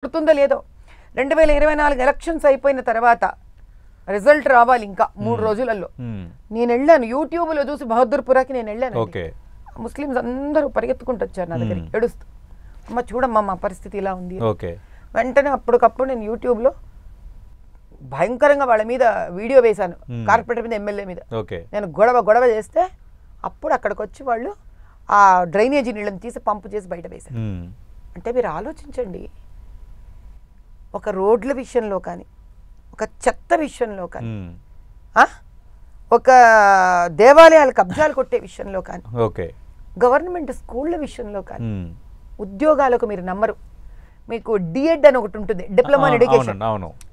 గుర్తుందో లేదో 2024 ఎలక్షన్స్ అయిపోయిన తర్వాత రిజల్ట్ రావాలి ఇంకా 3 రోజులలో నేను వెళ్ళాను యూట్యూబ్లో చూసి బహదూర్పురాకి నేను వెళ్ళాను ముస్లిమ్స్ అందరూ పరిగెత్తుకుంటూ వచ్చారు నా దగ్గరికి ఏడుస్తూ అమ్మ చూడమ్మా మా పరిస్థితి ఇలా ఉంది వెంటనే అప్పటికప్పుడు నేను యూట్యూబ్లో భయంకరంగా వాళ్ళ మీద వీడియో వేశాను కార్పొరేటర్ మీద ఎమ్మెల్యే మీద నేను గొడవ చేస్తే అప్పుడు అక్కడికి వచ్చి వాళ్ళు ఆ డ్రైనేజీ నీళ్ళని తీసి పంపు చేసి బయట వేశారు అంటే మీరు ఆలోచించండి ఒక రోడ్ల విషయంలో కానీ ఒక చెత్త విషయంలో కానీ ఒక దేవాలయాల కబ్జాలు కొట్టే విషయంలో కానీ గవర్నమెంట్ స్కూళ్ళ విషయంలో కానీ ఉద్యోగాలకు మీరు నమ్మరు మీకు డిఎడ్ అని ఒకటి ఉంటుంది డిప్లొమా ఇన్ ఎడ్యుకేషన్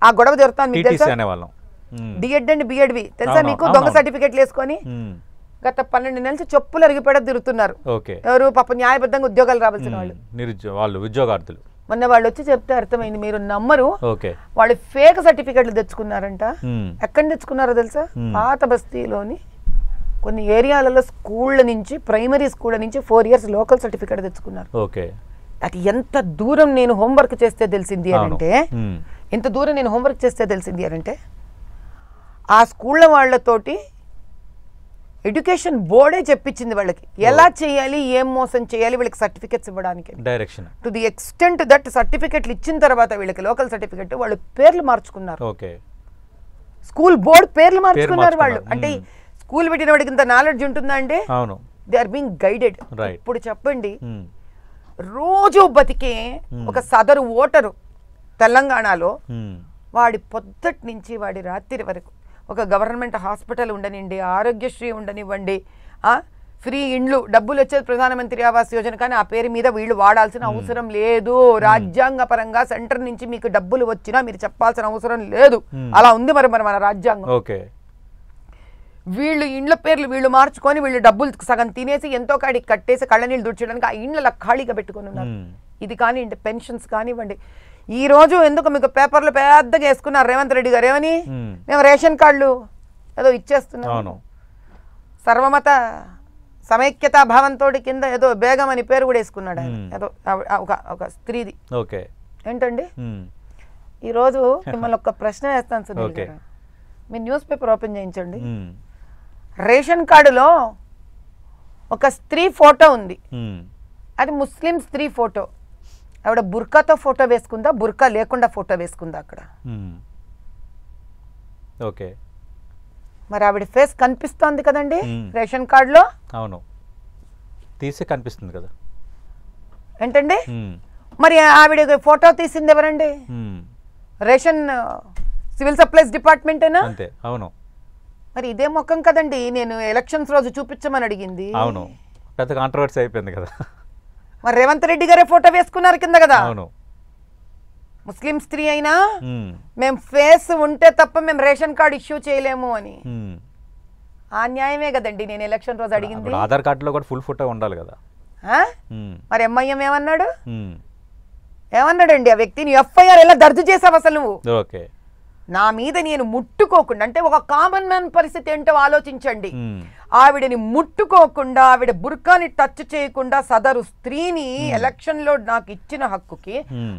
ఆ గొడవ జరుగుతాను మీకు తెలుసా డిఎడ్ అండ్ బిఎడ్వి తెలుసా మీకు దొంగ సర్టిఫికెట్లు వేసుకొని గత 12 నెలల నుంచి చెప్పులు అరిగిపడ తిరుగుతున్నారు ఎవరు పాప న్యాయబద్ధంగా ఉద్యోగాలు రావాల్సిన వాళ్ళు ఉద్యోగార్థులు మొన్న వాళ్ళు వచ్చి చెప్తే అర్థమైంది మీరు నమ్మరు వాళ్ళు ఫేక్ సర్టిఫికెట్లు తెచ్చుకున్నారంట ఎక్కడ తెచ్చుకున్నారో తెలుసా పాత బస్తీలోని కొన్ని ఏరియాలలో స్కూళ్ళ నుంచి ప్రైమరీ స్కూళ్ళ నుంచి 4 years లోకల్ సర్టిఫికెట్ తెచ్చుకున్నారు అది ఎంత దూరం నేను హోంవర్క్ చేస్తే తెలిసింది అంటే ఎంత దూరం నేను హోంవర్క్ చేస్తే తెలిసింది అంటే ఆ స్కూళ్ళ వాళ్ళతోటి ఎడ్యుకేషన్ బోర్డే చెప్పించింది వాళ్ళకి ఎలా చేయాలి ఏం మోసం చేయాలి వీళ్ళకి సర్టిఫికెట్స్ ఇవ్వడానికి direction to the extent that సర్టిఫికెట్లు ఇచ్చిన తర్వాత వీళ్ళకి లోకల్ సర్టిఫికెట్ వాళ్ళు పేర్లు మార్చుకున్నారు స్కూల్ బోర్డు పేర్లు మార్చుకున్నారు వాళ్ళు అంటే స్కూల్ పెట్టిన వాడికి ఇంత నాలెడ్జ్ ఉంటుందా అంటే దే ఆర్ బీయింగ్ గైడెడ్ ఇప్పుడు చెప్పండి రోజు బతికే ఒక సదరు ఓటరు తెలంగాణలో వాడి పొద్దుటి నుంచి వాడి రాత్రి వరకు ఒక గవర్నమెంట్ హాస్పిటల్ ఉండనివ్వండి ఆరోగ్యశ్రీ ఉండనివ్వండి ఫ్రీ ఇండ్లు డబ్బులు వచ్చేది ప్రధానమంత్రి ఆవాస్ యోజన కానీ ఆ పేరు మీద వీళ్ళు వాడాల్సిన అవసరం లేదు రాజ్యాంగ పరంగా సెంటర్ నుంచి మీకు డబ్బులు వచ్చినా మీరు చెప్పాల్సిన అవసరం లేదు అలా ఉంది మరి మన రాజ్యాంగం వీళ్ళు ఇండ్ల పేర్లు వీళ్ళు మార్చుకొని వీళ్ళు డబ్బులు సగం తినేసి ఎంతో కాడికి కట్టేసి కళ్ళనీళ్ళు దుడ్చడానికి ఆ ఇండ్ల ఖాళీగా పెట్టుకొని ఉన్నారు ఇది కానివ్వండి పెన్షన్స్ కానివ్వండి ఈ రోజు ఎందుకు మీకు పేపర్లు పెద్దగా వేసుకున్నారు రేవంత్ రెడ్డి గారు ఏమని మేము రేషన్ కార్డులు ఏదో ఇచ్చేస్తున్నాం సర్వమత సమైక్యతా భావంతో కింద ఏదో బేగం అని పేరు కూడా వేసుకున్నాడు ఆయన ఏదో ఒక స్త్రీది ఏంటండి ఈరోజు మిమ్మల్ని ఒక ప్రశ్న వేస్తాను సునీల్ గారు మీ న్యూస్ పేపర్ ఓపెన్ చేయించండి రేషన్ కార్డులో ఒక స్త్రీ ఫోటో ఉంది అది ముస్లిం స్త్రీ ఫోటో ఆవిడ బుర్కాతో ఫోటో వేసుకుందా బుర్కా లేకుండా ఫోటో వేసుకుందా అక్కడ మరి ఆవిడ ఫేస్ కనిపిస్తోంది కదండి రేషన్ కార్డులో అవును తీసి కనిపిస్తుంది కదా ఏంటండి మరి ఆవిడ ఫోటో తీసింది ఎవరండి రేషన్ సివిల్ సప్లైస్ డిపార్ట్మెంటేనా అంతే అవును మరి ఇదే ముఖం కదండి నేను ఎలక్షన్స్ రోజు చూపించమని అడిగింది అవును పెద్ద కాంట్రవర్సీ అయిపోయింది కదా మరి రేవంత్ రెడ్డి గారే ఫోటో వేసుకున్నారు కింద కదా అవును ముస్లిం స్త్రీ అయినా మేము ఫేస్ ఉంటే తప్ప మేము రేషన్ కార్డు ఇష్యూ చేయలేము అని ఆ న్యాయమే కదండి నేను ఎలక్షన్ రోజు అడిగింది ఆధార్ కార్డులో కూడా ఫుల్ ఫోటో ఉండాలి కదా మరి ఎంఐఎం ఏమన్నాడండి ఆ వ్యక్తిని ఎఫ్ఐఆర్ ఎలా దర్జు చేసావు అసలు నువ్వు నా మీద నేను ముట్టుకోకుండా అంటే ఒక కామన్ మ్యాన్ పరిస్థితి ఏంటో ఆలోచించండి ఆవిడని ముట్టుకోకుండా ఆవిడ బుర్కాని టచ్ చేయకుండా సదరు స్త్రీని ఎలక్షన్ లో నాకు ఇచ్చిన హక్కుకి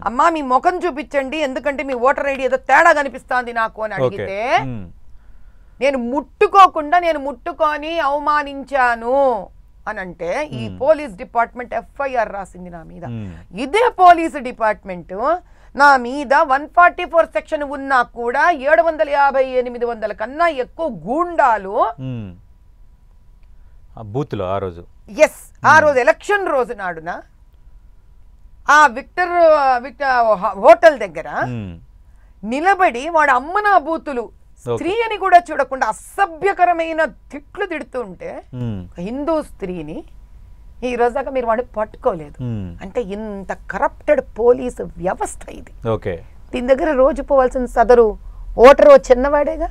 అమ్మా మీ ముఖం చూపించండి ఎందుకంటే మీ ఓటర్ ఐడి ఏదో తేడా కనిపిస్తోంది నాకు అని అడిగితే నేను ముట్టుకొని అవమానించాను అని అంటే ఈ పోలీస్ డిపార్ట్మెంట్ ఎఫ్ఐఆర్ రాసింది నా మీద ఇదే పోలీసు డిపార్ట్మెంట్ నా మీద 144 సెక్షన్ ఉన్నా కూడా 750-800 కన్నా ఎక్కువ గూండాలు బూత్లో ఆ రోజు ఆ రోజు ఎలక్షన్ రోజు నాడున ఆ విక్టర్ హోటల్ దగ్గర నిలబడి వాడు అమ్మనా బూతులు స్త్రీ అని కూడా చూడకుండా అసభ్యకరమైన తిట్లు తిడుతుంటే హిందూ స్త్రీని ఈ రోజు దాకా మీరు వాడిని పట్టుకోలేదు అంటే ఇంత కరప్టెడ్ పోలీసు వ్యవస్థ ఇది దీని దగ్గర రోజు పోవాల్సిన సదరు ఓటరు చిన్నవాడేగా